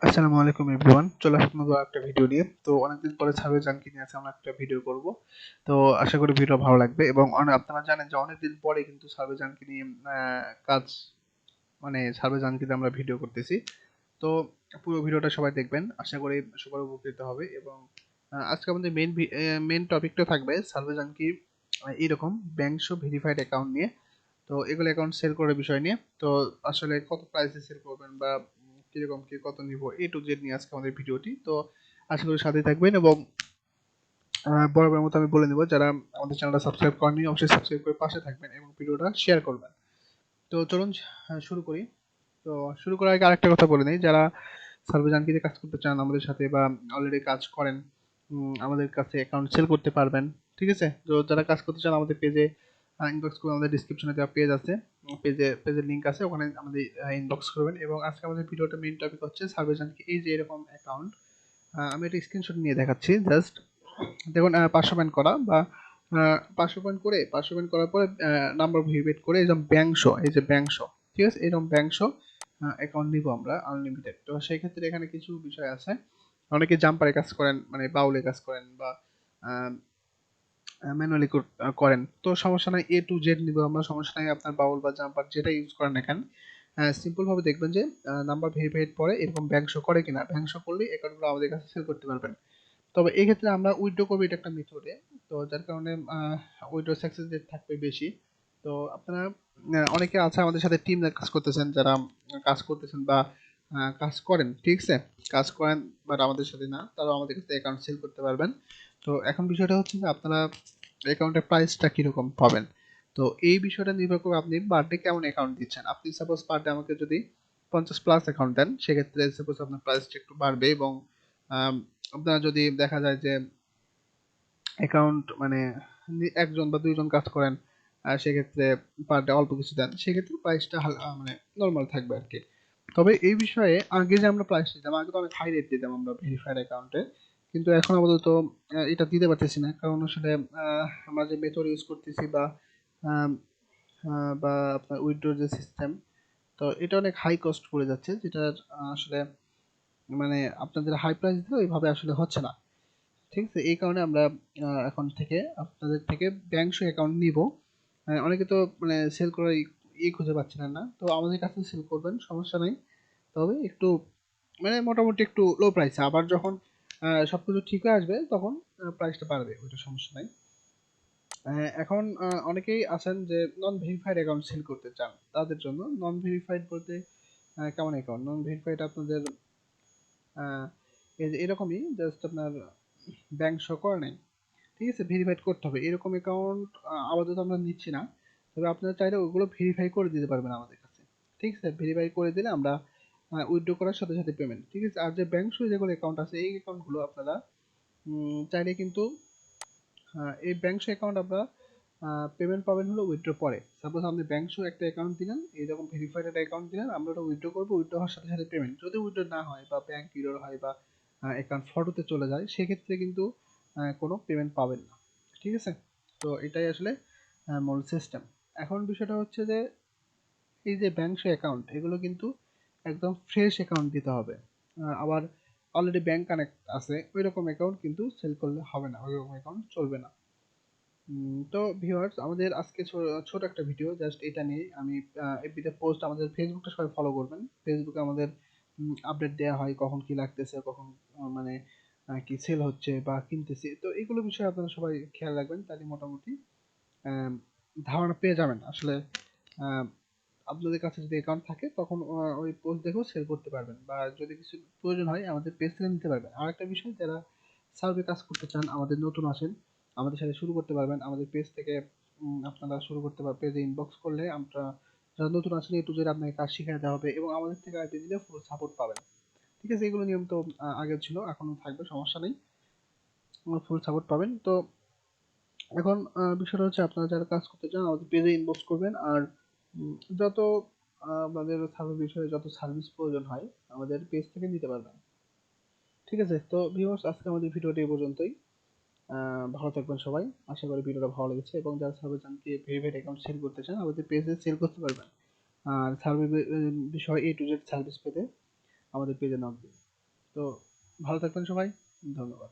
আসসালামু আলাইকুম এভরিওয়ান, চলে আসলাম নতুন একটা ভিডিও নিয়ে। তো অনেকদিন পরে সার্ভে জানকি নিয়ে আছে আমরা একটা ভিডিও করব। তো আশা করি ভিডিও ভালো লাগবে এবং আপনারা জানেন যে অনেকদিন পরে কিন্তু সার্ভে জানকি নিয়ে কাজ মানে সার্ভে জানকিতে আমরা ভিডিও করতেছি। তো পুরো ভিডিওটা সবাই দেখবেন, আশা করি সবার উপকৃত হবে। এবং আজকে আমাদের মেইন টপিকটা থাকবে সার্ভে জানকি এইরকম ব্যাংক ভেরিফাইড অ্যাকাউন্ট নিয়ে। তো এগুলো অ্যাকাউন্ট সেল করার বিষয় নিয়ে। তো আসলে কত প্রাইসে সেল করবেন বা কিরকম কি কত নিব A to Z নিয়ে আজকে আমাদের ভিডিওটি। তো আশা করি সাথে থাকবেন এবং বরাবরের মতো আমি বলে দেবো, যারা আমাদের চ্যানেলটা সাবস্ক্রাইব করেনি অবশ্যই সাবস্ক্রাইব করে পাশে থাকবেন এবং ভিডিওটা শেয়ার করবেন। তো চলুন শুরু করি। তো শুরু করার আগে আরেকটা কথা বলে নিই, যারা সার্ভে জানকিতে কাজ করতে চান আমাদের সাথে বা অলরেডি কাজ করেন, আমাদের কাছে অ্যাকাউন্ট সেল করতে পারবেন। ঠিক আছে, তো যারা কাজ করতে চান আমাদের পেজে ইনবক্স করবেন, আমাদের ডিসক্রিপশনে দেওয়া পেজ আছে, পেজের লিংক আছে, ওখানে আমাদের ইনবক্স করবেন। এবং আজকে আমাদের ভিডিওটা মেইন টপিক হচ্ছে সার্ভে জানকি। এই যে এরকম অ্যাকাউন্ট, আমি একটা স্ক্রিনশট নিয়ে দেখাচ্ছি। জাস্ট দেখুন, 500 পয়েন্ট করা বা 500 পয়েন্ট করে 500 পয়েন্ট করার পরে নাম্বার ভেরিফাইড করে এরকম ব্যাংশ, এই যে ব্যাংশ, ঠিক আছে, এরকম ব্যাংশ অ্যাকাউন্ট নিব আমরা আনলিমিটেড। তো সেই ক্ষেত্রে এখানে কিছু বিষয় আছে। অনেকে জাম্পারে কাজ করেন, মানে বাউলে কাজ করেন বা ম্যানুয়ালি করেন, তো সমস্যা নাই, A to Z নিব আমরা, সমস্যা নাই। আপনার বাউল বা জাম্পার যেটা ইউজ করেন না কেন, সিম্পল ভাবে দেখবেন যে নাম্বার ভেরিফাইড পরে এরকম ব্যাংক শো করে কিনা। ব্যাংক শো করলে অ্যাকাউন্টগুলো আমাদের কাছে সেল করতে পারবেন। তবে এই ক্ষেত্রে আমরা উইথড্র করবো, এটা একটা মেথডে। তো যার কারণে উইথড্র সাকসেস রেট থাকবে বেশি। তো আপনারা অনেকে আছে আমাদের সাথে টিম কাজ করতেছেন, যারা কাজ করতেছেন বা কাজ করেন, ঠিক আছে, কাজ করেন বাট আমাদের সাথে না, তারা আমাদের কাছে অ্যাকাউন্ট সেল করতে পারবেন। তো এখন বিষয়টা হচ্ছে যে আপনারা অ্যাকাউন্টের প্রাইসটা কিরকম পাবেন। তো এই বিষয়টা নির্ভর করে আপনি পার ডে কেমন অ্যাকাউন্ট দিচ্ছেন। আপনি সাপোজ পার ডে আমাকে যদি 50+ অ্যাকাউন্ট দেন, সেক্ষেত্রে সাপোজ আপনার প্রাইসটা একটু বাড়বে। এবং আম, আপনারা যদি দেখা যায় যে অ্যাকাউন্ট মানে একজন বা দুইজন কাজ করেন, সেক্ষেত্রে পার ডে অল্প কিছু দেন, সেক্ষেত্রে প্রাইসটা মানে নর্মাল থাকবে আর কি। তবে এই বিষয়ে আগে যে আমরা প্রাইস দিতাম, আগে তো অনেক হাই রেট দিতাম আমরা ভেরিফাইড অ্যাকাউন্টে, কিন্তু এখন আপাতত এটা দিতে পারতেছি না, কারণ আসলে আমরা যে মেথড ইউজ করতেছি বা আম, বা আপনার উইথড্র যে সিস্টেম, তো এটা অনেক হাই কস্ট পড়ে যাচ্ছে, যেটা আসলে মানে আপনাদের হাই প্রাইস দিলে ওইভাবে আসলে হচ্ছে না। ঠিক আছে, এই কারণে আমরা এখন থেকে আপনাদের থেকে ব্যাংক অ্যাকাউন্ট নিব। অনেকে তো মানে সেল করার খুঁজে পাচ্ছিলেন না, তো আমাদের কাছে সেল করবেন, সমস্যা নাই। তবে একটু মানে মোটামুটি একটু লো প্রাইসে, আবার যখন সবকিছু ঠিক হয়ে আসবে তখন প্রাইসটা বাড়বে, ওইটা সমস্যা নাই। এখন অনেকেই আছেন যে নন ভেরিফাইড অ্যাকাউন্ট সেল করতে চান, তাদের জন্য নন ভেরিফাইড বলতে কেমন অ্যাকাউন্ট নন ভেরিফাইড আপনাদের আহ, এই যে এরকমই, জাস্ট আপনার ব্যাংক শো করে নাই, ঠিক আছে, ভেরিফাইড করতে হবে এরকম অ্যাকাউন্ট আপাতত আমরা নিচ্ছি না। তবে আপনারা চাইলে ওগুলো ভেরিফাই করে দিতে পারবেন আমাদের কাছে। ঠিক আছে, ভেরিফাই করে দিলে আমরা উইথড্র করার সাথে সাথে পেমেন্ট, ঠিক আছে। আর যে ব্যাংক সহ যেগুলো অ্যাকাউন্ট আছে, এই অ্যাকাউন্টগুলো আপনারা চাইলে কিন্তু এই ব্যাংক অ্যাকাউন্ট আপনারা পেমেন্ট পাবেন হলো উইথড্র পরে। সাপোজ আপনি ব্যাংক একটা অ্যাকাউন্ট দিলেন, এইরকম ভেরিফাইড একটা অ্যাকাউন্ট দিলেন, আমরা ওটা উইথড্র করবো, উইথড্র হওয়ার সাথে সাথে পেমেন্ট। যদি উইথড্র না হয় বা ব্যাংক ইরর হয় বা অ্যাকাউন্ট ফটোতে চলে যায়, সেক্ষেত্রে কিন্তু কোনো পেমেন্ট পাবেন না। ঠিক আছে, তো এটাই আসলে মূল সিস্টেম। এখন বিষয়টা হচ্ছে যে এই যে ব্যাংক অ্যাকাউন্ট, এগুলো কিন্তু একদম ফ্রেশ অ্যাকাউন্ট দিতে হবে। আবার অলরেডি ব্যাংক কানেক্ট আছে ওই রকম অ্যাকাউন্ট কিন্তু সেল করলে হবে না, ওই রকম অ্যাকাউন্ট চলবে না। তো ভিউয়ার্স, আমাদের আজকে ছোট একটা ভিডিও জাস্ট এটা নিয়ে। আমি এফবিতে পোস্ট, আমাদের ফেসবুকটা সবাই ফলো করবেন। ফেসবুকে আমাদের আপডেট দেওয়া হয় কখন কি লাগতেছে, কখন মানে কি সেল হচ্ছে বা কিনতেছি, তো এগুলো বিষয়ে আপনারা সবাই খেয়াল রাখবেন, তাহলে মোটামুটি আহ, ধারণা পেয়ে যাবেন আসলে। আহ, আপনাদের কাছে যদি অ্যাকাউন্ট থাকে তখন ওই পোস্ট দেখেও সেল করতে পারবেন, বা যদি কিছু প্রয়োজন হয় আমাদের পেজ থেকে নিতে পারবেন। আর একটা বিষয়, যারা সার্ভে কাজ করতে চান, আমাদের নতুন আসেন, আমাদের সাথে শুরু করতে পারবেন আমাদের পেজ থেকে। আপনারা শুরু করতে পারবেন, পেজে ইনবক্স করলে আমরা, যারা নতুন আসেন A to Z আপনাকে কাজ শিখিয়ে দেওয়া হবে এবং আমাদের থেকে আইডি দিলে ফুল সাপোর্ট পাবেন। ঠিক আছে, এগুলো নিয়ম তো আগে ছিল, এখনো থাকবে, সমস্যা নেই, ফুল সাপোর্ট পাবেন। তো এখন বিষয়টা হচ্ছে, আপনারা যারা কাজ করতে চান আমাদের পেজে ইনবক্স করবেন। আর যত আপনাদের সার্ভিস বিষয়ে যত সার্ভিস প্রয়োজন হয় আমাদের পেজ থেকে নিতে পারবেন। ঠিক আছে, তো ভিউয়ার্স, আজকে আমাদের ভিডিওটি এই পর্যন্তই। ভালো থাকবেন সবাই, আশা করি ভিডিওটা ভালো লেগেছে। এবং যারা সার্ভিস জানকে ভেরিফাইড অ্যাকাউন্ট সেল করতে চান আমাদের পেজে সেল করতে পারবেন। আর সার্ভিস বিষয়ে A to Z সার্ভিস পেতে আমাদের পেজে নক দিন। তো ভালো থাকবেন সবাই, ধন্যবাদ।